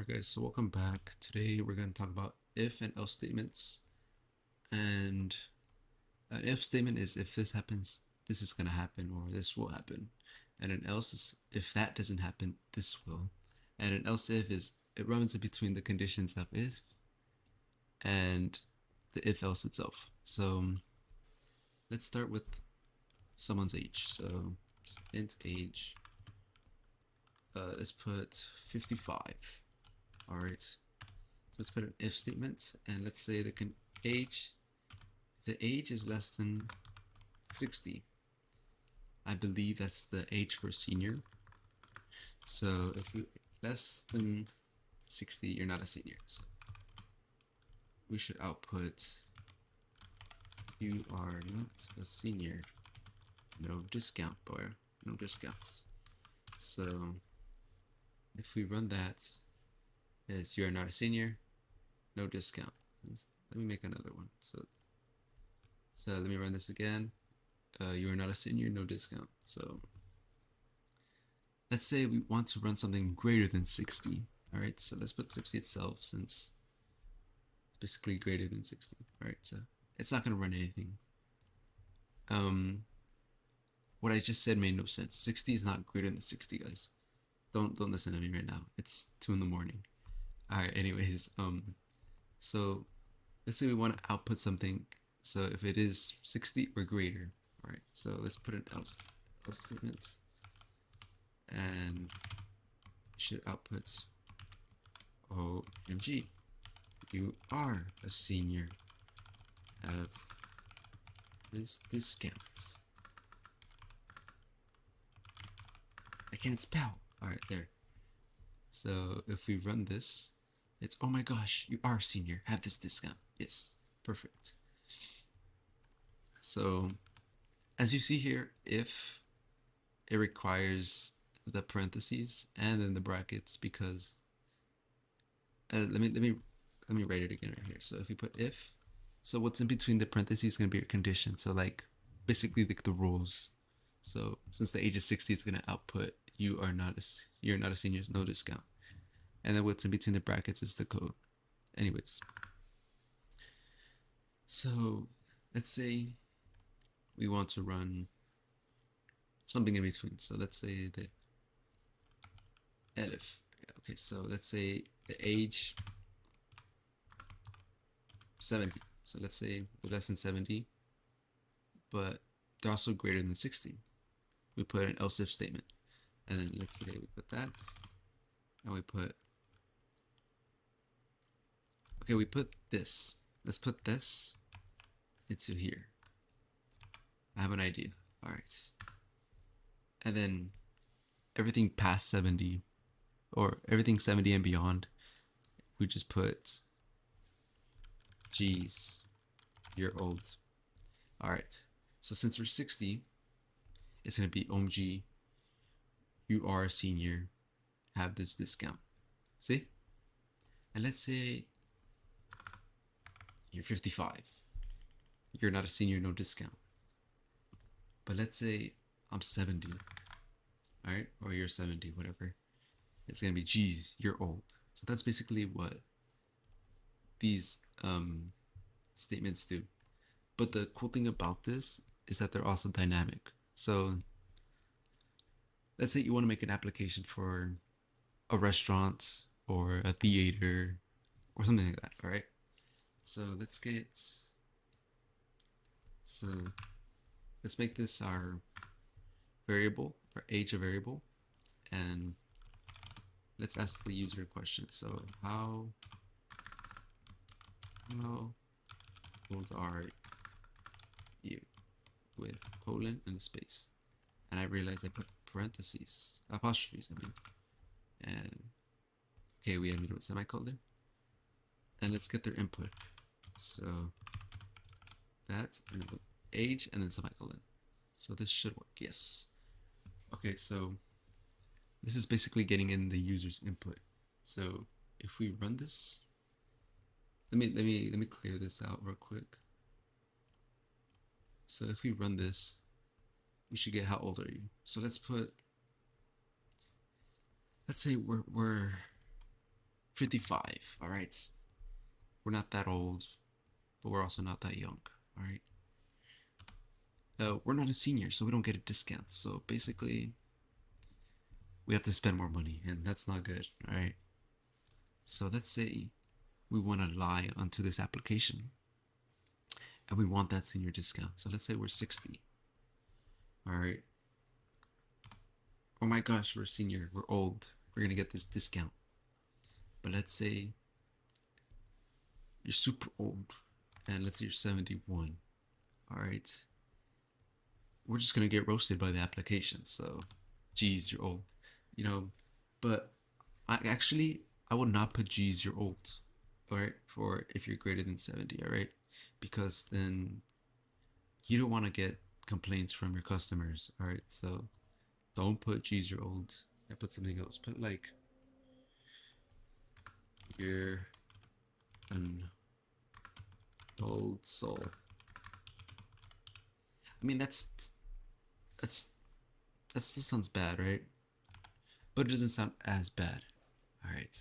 Alright guys, so welcome back. Today we're going to talk about if and else statements. And an if statement is if this happens, this is going to happen or this will happen. And an else is if that doesn't happen, this will. And an else if is it runs in between the conditions of if and the if else itself. So let's start with someone's age. So int age. Let's put 55. Alright. So let's put an if statement and let's say the age is less than 60. I believe that's the age for senior. So if you less than 60, you're not a senior. So we should output you are not a senior. No discount, boy. No discounts. So if we run that, is you are not a senior, no discount. Let me make another one. So let me run this again. You are not a senior, no discount. So let's say we want to run something greater than 60. All right, so let's put 60 itself since it's basically greater than 60. All right, so it's not going to run anything. What I just said made no sense. 60 is not greater than 60, guys. Don't listen to me right now. It's 2 in the morning. All right, anyways, so let's say we want to output something. So if it is 60 or greater, all right, so let's put an else statement and should output OMG, you are a senior, have this discount. I can't spell. All right, there. So if we run this, it's oh my gosh, you are senior, have this discount. Yes, perfect. So as you see here, if it requires the parentheses and then the brackets because let me write it again right here. So if we put if, so what's in between the parentheses is going to be your condition. So like basically the rules. So since the age is 60, it's going to output you're not a senior, no discount. And then what's in between the brackets is the code. Anyways, so let's say we want to run something in between. So let's say the elif. Okay, so let's say the age 70. So let's say they're less than 70, but they're also greater than 60. We put an else if statement. And then let's say we put that, and we put, okay, we put this. Let's put this into here. I have an idea. All right. And then everything past 70 or everything 70 and beyond, we just put, geez, you're old. All right. So since we're 60, it's going to be OMG, you are a senior, have this discount. See? And let's say you're 55. You're not a senior, no discount. But let's say I'm 70. All right? Or you're 70, whatever. It's going to be, geez, you're old. So that's basically what these statements do. But the cool thing about this is that they're also dynamic. So let's say you want to make an application for a restaurant or a theater or something like that, all right? So let's make this our variable, our age a variable, and let's ask the user a question. So how old are you, with colon and a space? And I realized I put parentheses, apostrophes, I mean. And okay, we ended with semicolon. And let's get their input. So that's age and then semicolon. So this should work, yes. Okay, so this is basically getting in the user's input. So if we run this, let me clear this out real quick. So if we run this, we should get how old are you. So let's say we're 55. All right. We're not that old, but we're also not that young. All right. We're not a senior, so we don't get a discount. So basically, we have to spend more money, and that's not good. All right. So let's say we want to lie onto this application, and we want that senior discount. So let's say we're 60. All right. Oh my gosh, we're senior. We're old. We're gonna get this discount. But let's say you're super old, and let's say you're 71. All right. We're just gonna get roasted by the application. So, geez, you're old, you know. But I would not put geez, you're old, all right, for if you're greater than 70, all right, because then you don't want to get complaints from your customers, all right. So don't put geez, you're old. I put something else. Put like you're an old soul. I mean that's that still sounds bad, right? But it doesn't sound as bad. All right.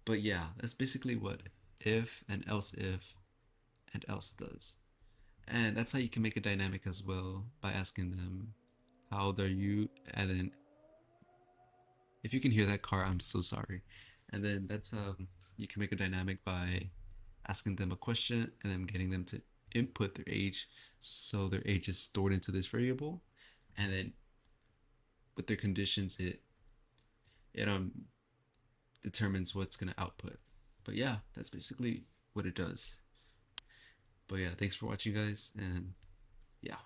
But yeah, that's basically what if and else does. And that's how you can make a dynamic as well by asking them, how old are you? And then if you can hear that car, I'm so sorry. And then that's you can make a dynamic by asking them a question and then getting them to input their age. So their age is stored into this variable. And then with their conditions it determines what's gonna output. But yeah, that's basically what it does. But yeah, thanks for watching guys, and yeah.